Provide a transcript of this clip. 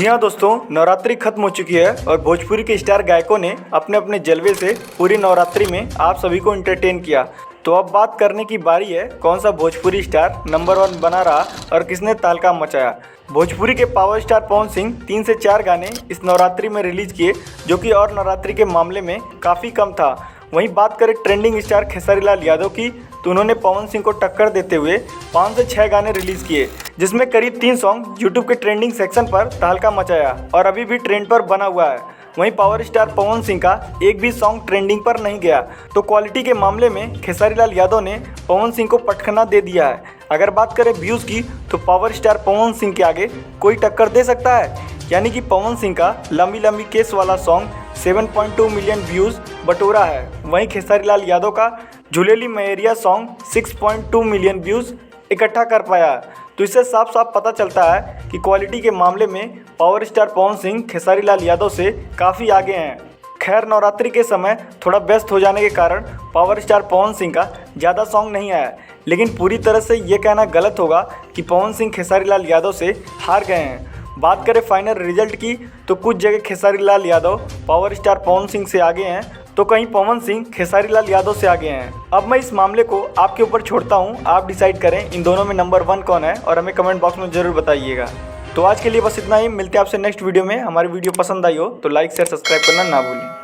जी हाँ दोस्तों, नवरात्रि खत्म हो चुकी है और भोजपुरी के स्टार गायकों ने अपने अपने जलवे से पूरी नवरात्रि में आप सभी को एंटरटेन किया। तो अब बात करने की बारी है कौन सा भोजपुरी स्टार नंबर 1 बना रहा और किसने तहलका मचाया। भोजपुरी के पावर स्टार पवन सिंह 3 से 4 गाने इस नवरात्रि में रिलीज किए, जो कि और नवरात्रि के मामले में काफ़ी कम था। वहीं बात करें ट्रेंडिंग स्टार खेसारी लाल यादव की, तो उन्होंने पवन सिंह को टक्कर देते हुए 5 से 6 गाने रिलीज़ किए, जिसमें करीब 3 सॉन्ग यूट्यूब के ट्रेंडिंग सेक्शन पर तहलका मचाया और अभी भी ट्रेंड पर बना हुआ है। वहीं पावर स्टार पवन सिंह का एक भी सॉन्ग ट्रेंडिंग पर नहीं गया। तो क्वालिटी के मामले में खेसारी लाल यादव ने पवन सिंह को पटखना दे दिया है। अगर बात करें व्यूज़ की, तो पावर स्टार पवन सिंह के आगे कोई टक्कर दे सकता है। यानी कि पवन सिंह का लंबी लंबी केस वाला सॉन्ग 7.2 मिलियन व्यूज़ बटोरा है। वहीं खेसारी लाल यादव का झूलेली मैरिया सॉन्ग 6.2 मिलियन व्यूज़ इकट्ठा कर पाया। तो इससे साफ साफ पता चलता है कि क्वालिटी के मामले में पावर स्टार पवन सिंह खेसारी लाल यादव से काफ़ी आगे हैं। खैर, नवरात्रि के समय थोड़ा व्यस्त हो जाने के कारण पावर स्टार पवन सिंह का ज़्यादा सॉन्ग नहीं आया, लेकिन पूरी तरह से ये कहना गलत होगा कि पवन सिंह खेसारी लाल यादव से हार गए हैं। बात करें फाइनल रिजल्ट की, तो कुछ जगह खेसारी लाल यादव पावर स्टार पवन सिंह से आगे हैं, तो कहीं पवन सिंह खेसारी लाल यादव से आगे हैं। अब मैं इस मामले को आपके ऊपर छोड़ता हूं, आप डिसाइड करें इन दोनों में नंबर 1 कौन है और हमें कमेंट बॉक्स में ज़रूर बताइएगा। तो आज के लिए बस इतना ही। मिलते हैं आपसे नेक्स्ट वीडियो में। हमारी वीडियो पसंद आई हो तो लाइक शेयर सब्सक्राइब करना ना भूलें।